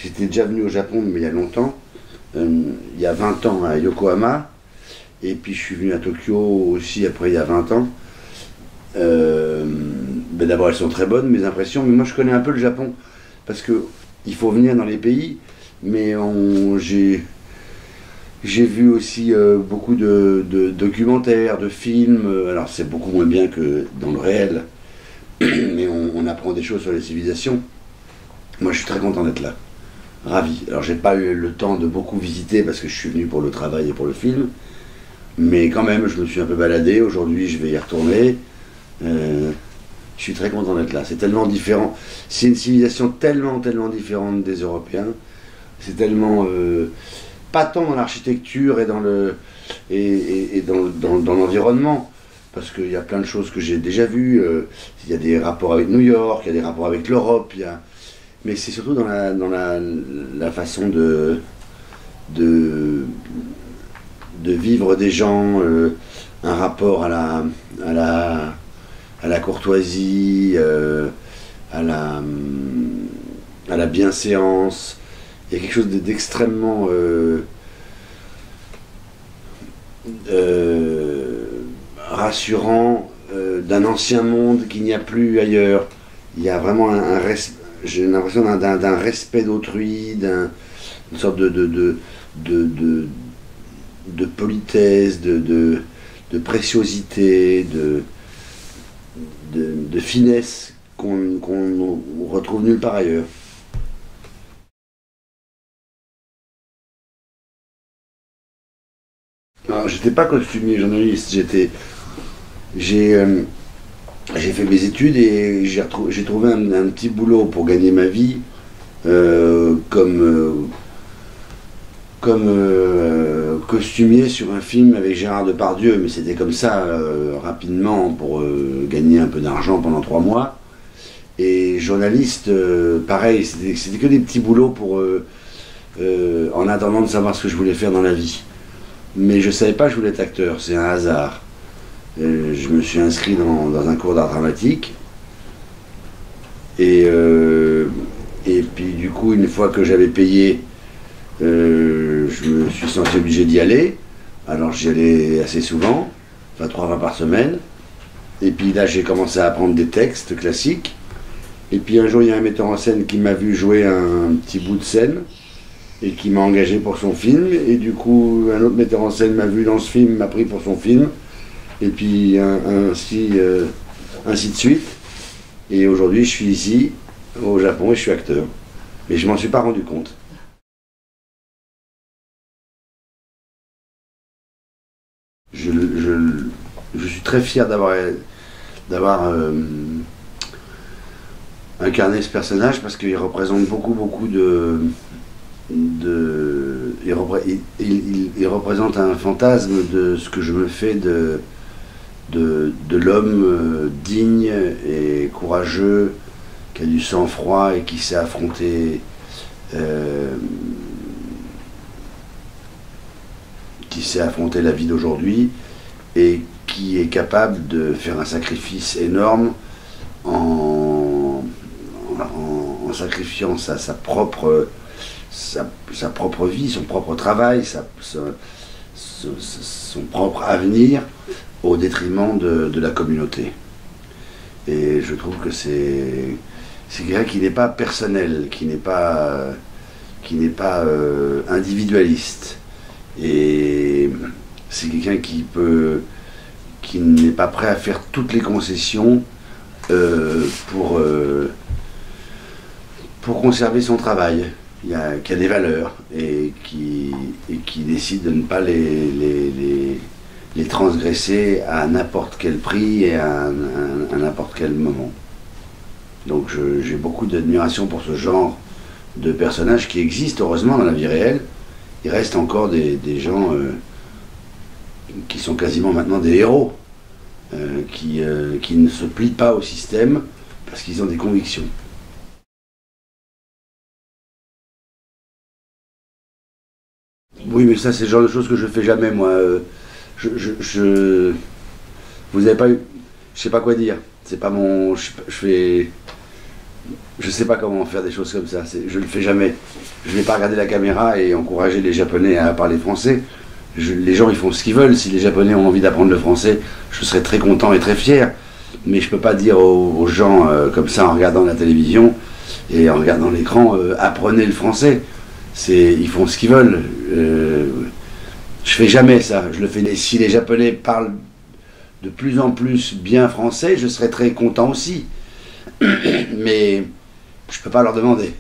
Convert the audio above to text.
J'étais déjà venu au Japon, mais il y a longtemps, il y a 20 ans à Yokohama, et puis je suis venu à Tokyo aussi après il y a 20 ans. Ben d'abord elles sont très bonnes mes impressions, mais moi je connais un peu le Japon, parce que il faut venir dans les pays, mais j'ai vu aussi beaucoup de documentaires, de films, alors c'est beaucoup moins bien que dans le réel, mais on apprend des choses sur les civilisations. Moi je suis très content d'être là, ravi. Alors j'ai pas eu le temps de beaucoup visiter parce que je suis venu pour le travail et pour le film, mais quand même je me suis un peu baladé, aujourd'hui je vais y retourner. Je suis très content d'être là, c'est tellement différent, c'est une civilisation tellement différente des Européens, c'est tellement, pas tant dans l'architecture et dans dans l'environnement, parce qu'il y a plein de choses que j'ai déjà vues, il y a des rapports avec New York, il y a des rapports avec l'Europe, mais c'est surtout dans la façon de vivre des gens, un rapport à la courtoisie, à la bienséance. Il y a quelque chose d'extrêmement rassurant, d'un ancien monde qu'il n'y a plus ailleurs. Il y a vraiment j'ai l'impression d'un respect d'autrui, une sorte de politesse, de préciosité, de finesse qu'on retrouve nulle part ailleurs. Alors, j'étais pas costumier journaliste, j'ai fait mes études et j'ai trouvé un petit boulot pour gagner ma vie, comme costumier sur un film avec Gérard Depardieu, mais c'était comme ça, rapidement, pour gagner un peu d'argent pendant 3 mois. Et journaliste, pareil, c'était que des petits boulots en attendant de savoir ce que je voulais faire dans la vie. Mais je savais pas que je voulais être acteur, c'est un hasard. Je me suis inscrit dans un cours d'art dramatique, et puis du coup, une fois que j'avais payé, je me suis senti obligé d'y aller. Alors j'y allais assez souvent, enfin 3 fois par semaine. Et puis là j'ai commencé à apprendre des textes classiques. Et puis un jour il y a un metteur en scène qui m'a vu jouer un petit bout de scène et qui m'a engagé pour son film. Et du coup un autre metteur en scène m'a vu dans ce film, m'a pris pour son film. Et puis ainsi de suite. Et aujourd'hui je suis ici au Japon et je suis acteur. Mais je m'en suis pas rendu compte. Je suis très fier d'avoir incarné ce personnage, parce qu'il représente beaucoup il représente un fantasme de ce que je me fais de l'homme digne et courageux, qui a du sang-froid et qui sait affronter la vie d'aujourd'hui, et qui est capable de faire un sacrifice énorme en sacrifiant sa propre vie, son propre travail, son propre avenir, au détriment de la communauté. Et je trouve que c'est quelqu'un qui n'est pas personnel, qui n'est pas individualiste. Et c'est quelqu'un qui n'est pas prêt à faire toutes les concessions pour conserver son travail, qui a des valeurs, et qui décide de ne pas les transgresser à n'importe quel prix et à n'importe quel moment. Donc j'ai beaucoup d'admiration pour ce genre de personnages qui existent heureusement dans la vie réelle. Il reste encore des gens qui sont quasiment maintenant des héros, qui ne se plient pas au système parce qu'ils ont des convictions. Oui, mais ça c'est le genre de choses que je fais jamais, moi. Vous avez pas eu... Je sais pas quoi dire. C'est pas mon... Je ne sais pas comment faire des choses comme ça, je ne le fais jamais. Je ne vais pas regarder la caméra et encourager les Japonais à parler français. Les gens ils font ce qu'ils veulent, si les Japonais ont envie d'apprendre le français, je serais très content et très fier. Mais je ne peux pas dire aux gens comme ça en regardant la télévision et en regardant l'écran, apprenez le français. Ils font ce qu'ils veulent. Je fais jamais ça, je le fais. Et si les Japonais parlent de plus en plus bien français, je serais très content aussi. Mais je ne peux pas leur demander.